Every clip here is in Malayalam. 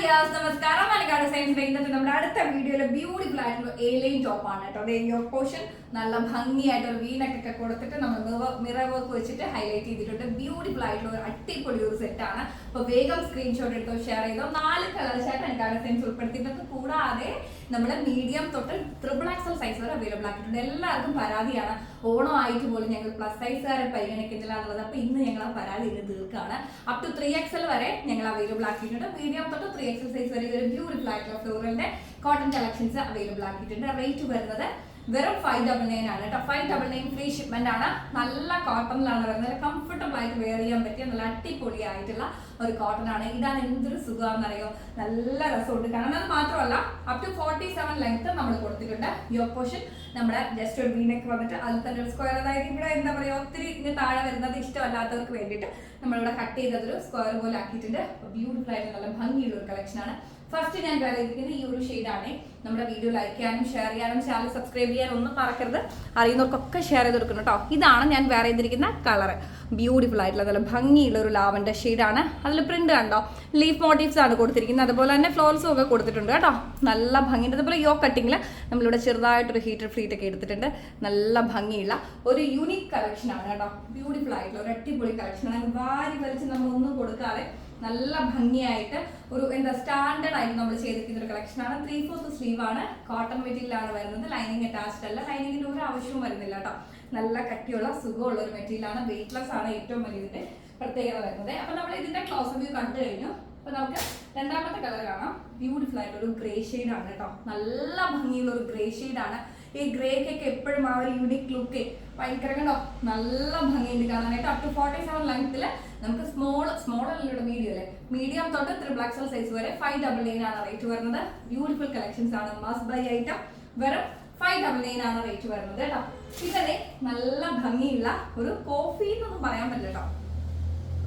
ഡിയേഴ്സ് നമസ്കാരം. മലയാള സയൻസിന്റെ ഇന്നത്തെ നമ്മുടെ അടുത്ത വീഡിയോയിലെ ബ്യൂട്ടിഫുൾ ആയിട്ടുള്ള എലൈൻ ടോപ്പ് ആണ് കേട്ടോ. അതേ യോക്ക് പോർഷൻ നല്ല ഭംഗിയായിട്ട് ഒരു വീനക്കൊക്കെ കൊടുത്തിട്ട് നമ്മൾ മിറർ വർക്ക് വെച്ചിട്ട് ഹൈലൈറ്റ് ചെയ്തിട്ടുണ്ട്. ബ്യൂട്ടിഫുൾ ആയിട്ടുള്ള ഒരു അടിപൊളി ഒരു സെറ്റ് ആണ്. അപ്പൊ വേഗം സ്ക്രീൻഷോട്ട് എടുത്തോ, ഷെയർ ചെയ്തോ. 4 കളേഴ്സ് ആയിട്ട് മലയാള സയൻസ് ഉൾപ്പെടുത്തിയിട്ടുണ്ട്. കൂടാതെ നമ്മുടെ മീഡിയം തൊട്ട് XXL സൈസ് വരെ അവൈലബിൾ ആക്കിയിട്ടുണ്ട്. എല്ലാവർക്കും പരാതിയാണ് ഓണം ആയിട്ട് പോലും ഞങ്ങൾ പ്ലസ് സൈസുകാരെ പരിഗണിക്കുന്നില്ല എന്നുള്ളത്. അപ്പൊ ഇന്ന് ഞങ്ങൾ ആ പരാതി ഇന്ന് തീർക്കാണ്. അപ് ടു 3XL വരെ ഞങ്ങൾ അവൈലബിൾ ആക്കിയിട്ടുണ്ട്. മീഡിയം തൊട്ട് 3XL സൈസ് വരെ ഒരു ബ്യൂട്ടിഫുൾ ആയിട്ടുള്ള ഫ്ലോറലിന്റെ കോട്ടൺ കളക്ഷൻസ് അവൈലബിൾ ആക്കിയിട്ടുണ്ട്. റേറ്റ് വരുന്നത് വെറും 599 ആണ് കേട്ടോ. 599 ഫ്രീ ഷിപ്മെന്റ് ആണ്. നല്ല കോട്ടണിലാണ് വരുന്നത്. കംഫർട്ടബിൾ ആയിട്ട് വെയർ ചെയ്യാൻ പറ്റിയ നല്ല അടിപൊളി ആയിട്ടുള്ള ഒരു കോട്ടൺ ആണ്. ഇതാണ് എന്തൊരു സുഖമാണെന്നറിയോ, നല്ല രസമുണ്ട് കാരണം. അത് മാത്രമല്ല അപ് ടു 47 ലെങ്ത് നമ്മൾ കൊടുത്തിട്ടുണ്ട്. യോക്ക് പോർഷൻ നമ്മുടെ ജസ്റ്റ് ഒരു വീനൊക്കെ വന്നിട്ട് അതിൽ തന്നെ ഒരു സ്ക്വയർ, അതായത് ഇവിടെ എന്താ പറയുക ഒത്തിരി ഇങ്ങനെ താഴെ വരുന്നത് ഇഷ്ടമല്ലാത്തവർക്ക് വേണ്ടിയിട്ട് നമ്മളിവിടെ കട്ട് ചെയ്തൊരു സ്ക്വയർ പോലെ ആക്കിയിട്ടുണ്ട്. ബ്യൂട്ടിഫുൾ ആയിട്ട് നല്ല ഭംഗിയുള്ള ഒരു കളക്ഷൻ ആണ്. ഫസ്റ്റ് ഞാൻ വേറെ ചെയ്തിരിക്കുന്നത് ഈ ഒരു ഷെയ്ഡാണ്. നമ്മുടെ വീഡിയോ ലൈക്ക് ചെയ്യാനും ഷെയർ ചെയ്യാനും ചാനൽ സബ്സ്ക്രൈബ് ചെയ്യാനും ഒന്നും മറക്കരുത്. അറിയുന്നവർക്കൊക്കെ ഷെയർ ചെയ്ത് കൊടുക്കണം കേട്ടോ. ഇതാണ് ഞാൻ വേറെ ചെയ്തിരിക്കുന്ന കളർ. ബ്യൂട്ടിഫുൾ ആയിട്ടുള്ള നല്ല ഭംഗിയുള്ള ഒരു ലാവൻഡർ ഷെയ്ഡാണ്. അതിൽ പ്രിന്റ് കണ്ടോ, ലീഫ് മോട്ടീവ്സ് ആണ് കൊടുത്തിരിക്കുന്നത്. അതുപോലെ തന്നെ ഫ്ലോർസും ഒക്കെ കൊടുത്തിട്ടുണ്ട് കേട്ടോ. നല്ല ഭംഗിയുണ്ട്. അതുപോലെ യോ കട്ടിങ്ങിൽ നമ്മളിവിടെ ചെറുതായിട്ടൊരു ഹീറ്റർ ഫ്ലീറ്റ് ഒക്കെ എടുത്തിട്ടുണ്ട്. നല്ല ഭംഗിയുള്ള ഒരു യൂണിക് കളക്ഷൻ ആണ് കേട്ടോ. ബ്യൂട്ടിഫുൾ ആയിട്ടുള്ള ഒരു അടിപൊളി കളക്ഷൻ ആണ്. വാരി വലിച്ച് നമ്മളൊന്നും കൊടുക്കാതെ നല്ല ഭംഗിയായിട്ട് ഒരു എന്താ സ്റ്റാൻഡേർഡ് ആയിട്ട് നമ്മൾ ചെയ്തിരിക്കുന്ന ഒരു കളക്ഷൻ ആണ്. 3/4 സ്ലീവ് ആണ്. കോട്ടൺ മെറ്റീരിയലാണ് വരുന്നത്. ലൈനിങ് അറ്റാച്ച്ഡ് അല്ല. ലൈനിങ്ങിന് ഒരു ആവശ്യവും വരുന്നില്ല കേട്ടോ. നല്ല കട്ടിയുള്ള സുഖമുള്ള ഒരു മെറ്റീരിയൽ ആണ്. വെയിറ്റ്ലെസ് ആണ് ഏറ്റവും വലിയ ഇതിന്റെ പ്രത്യേകത വരുന്നത്. അപ്പൊ നമ്മൾ ഇതിന്റെ ക്ലോസ് വ്യൂ കണ്ടു കഴിഞ്ഞു. അപ്പൊ നമുക്ക് രണ്ടാമത്തെ കളർ കാണാം. ബ്യൂട്ടിഫുൾ ആയിട്ട് ഒരു ഗ്രേ ഷെയ്ഡ് ആണ് കേട്ടോ. നല്ല ഭംഗിയുള്ള ഒരു ഗ്രേ ഷെയ്ഡ് ആണ്. ഈ ഗ്രേക്കൊക്കെ എപ്പോഴും ആ ഒരു യൂണിക് ലുക്ക് ഭയങ്കര കണ്ടോ, നല്ല ഭംഗിയുണ്ട് കാണാനായിട്ട്. അപ് ടു 47 ലെങ്ത്തിൽ നമുക്ക് സ്മോൾ അല്ലല്ലോ മീഡിയം അല്ലേ, മീഡിയം തൊട്ട് XXL സൈസ് വരെ 599 ആണ് റേറ്റ് വരുന്നത്. ബ്യൂട്ടിഫുൾ കളക്ഷൻസ് ആണ്. Must by item. വെറും 599 ആണ് റേറ്റ് വരുന്നത് കേട്ടോ. ഇതേ നല്ല ഭംഗിയുള്ള ഒരു കോഫി എന്നൊന്നും പറയാൻ പറ്റില്ല കേട്ടോ,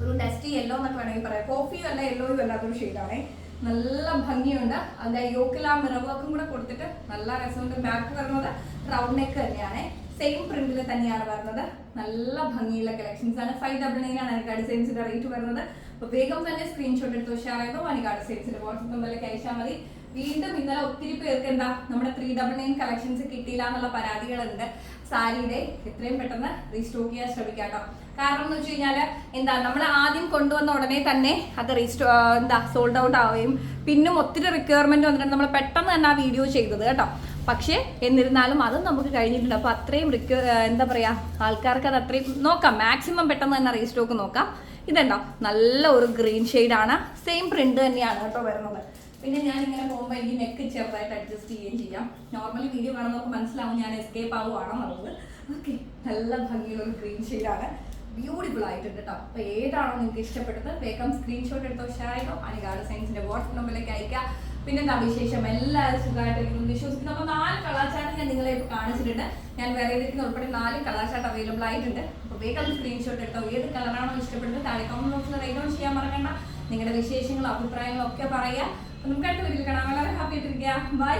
ഒരു ഡസ്റ്റി യെല്ലോ എന്നൊക്കെ വേണമെങ്കിൽ പറയാം. കോഫിയും അല്ല യെല്ലോയും അല്ലാത്തൊരു ഷെയ്ഡാണേ. നല്ല ഭംഗിയുണ്ട്. അതിന്റെ യോക്കിൽ ആ മിറർ വർക്കും കൂടെ കൊടുത്തിട്ട് നല്ല രസമുണ്ട്. ബാക്ക് വരുന്നത് റൗണ്ട് നെക്ക് തന്നെയാണ്. സെയിം പ്രിന്റിൽ തന്നെയാണ് വരുന്നത്. നല്ല ഭംഗിയുള്ള കളക്ഷൻസ് ആണ്. 599 ആണ് അനികാ ഡിസൈൻസിന്റെ റേറ്റ് വരുന്നത്. അപ്പൊ വേഗം തന്നെ സ്ക്രീൻഷോട്ട് എടുത്ത് ഷെയർ ചെയ്തോ. അനികാ ഡിസൈൻസിന്റെ വാട്സ്ആപ്പ് നമ്പറിലേക്ക് അയച്ചാൽ മതി. വീണ്ടും ഇന്നലെ ഒത്തിരി പേർക്ക് എന്താ നമ്മുടെ 399 കളക്ഷൻസ് കിട്ടിയില്ല എന്നുള്ള പരാതികളുണ്ട്. സാരിയുടെ എത്രയും പെട്ടെന്ന് റീസ്റ്റോക്ക് ചെയ്യാൻ ശ്രമിക്കാട്ടോ. കാരണം എന്ന് വെച്ച് കഴിഞ്ഞാൽ എന്താ, നമ്മൾ ആദ്യം കൊണ്ടുവന്ന ഉടനെ തന്നെ അത് സോൾഡ് ഔട്ട് ആവുകയും പിന്നും ഒത്തിരി റിക്വയർമെന്റ് വന്നിട്ടുണ്ട്. നമ്മൾ പെട്ടെന്ന് തന്നെ ആ വീഡിയോ ചെയ്തത് കേട്ടോ. പക്ഷേ എന്നിരുന്നാലും അതും നമുക്ക് കഴിഞ്ഞിട്ടുണ്ട്. അപ്പോൾ അത്രയും എന്താ പറയുക, ആൾക്കാർക്ക് അത് അത്രയും നോക്കാം. മാക്സിമം പെട്ടെന്ന് തന്നെ റീസ്റ്റോക്ക് നോക്കാം. ഇതുണ്ടോ, നല്ല ഒരു ഗ്രീൻ ഷെയ്ഡാണ്. സെയിം പ്രിന്റ് തന്നെയാണ് കേട്ടോ വരുന്നത്. പിന്നെ ഞാൻ ഇങ്ങനെ പോകുമ്പോൾ എനിക്ക് നെക്ക് ചെറുതായിട്ട് അഡ്ജസ്റ്റ് ചെയ്യുകയും ചെയ്യാം. നോർമലി വീഡിയോ കാണുന്നവർക്ക് മനസ്സിലാവും ഞാൻ എസ്കേപ്പ് ആവുകയാണെന്നുള്ളത്. ഓക്കെ, നല്ല ഭംഗിയുള്ള ഒരു ഗ്രീൻ ഷെയ്ഡാണ്. ബ്യൂട്ടിഫുൾ ആയിട്ടുണ്ട് കേട്ടോ. അപ്പോൾ ഏതാണോ നിങ്ങൾക്ക് ഇഷ്ടപ്പെട്ടത് വേഗം സ്ക്രീൻഷോട്ട് എടുത്തോ, ഷെയർ ചെയ്തോ. അനികാ ഡിസൈൻസിന്റെ വാട്സ്ആപ്പ് നമ്പറിലേക്ക് അയക്കുക. പിന്നെന്താ വിശേഷം, എല്ലാവരും സുഖമായിട്ടിരിക്കുന്നു വിശ്വസിക്കുന്നു. അപ്പോൾ 4 കളർ ചാർട്ട് ഞാൻ നിങ്ങളെ കാണിച്ചിട്ടുണ്ട്. ഞാൻ വേറെ ഏതെങ്കിലും ഉൾപ്പെടെ 4 കളർ ചാർട്ട് അവൈലബിൾ ആയിട്ടുണ്ട്. അപ്പോൾ വേഗം സ്ക്രീൻഷോട്ട് എടുത്തോ. ഏത് കളറാണോ ഇഷ്ടപ്പെട്ടത് താഴെ കമന്റ് ബോക്സിൽ റൈറ്റ് ഡൗൺ ചെയ്യാൻ മറക്കണ്ട. നിങ്ങളുടെ വിശേഷങ്ങളും അഭിപ്രായങ്ങളും ഒക്കെ പറയുക. നമുക്ക് അടുത്ത വീഡിയോയിൽ കാണാം. വളരെ ഹാപ്പി ആയിട്ടിരിക്കുക. ബൈ.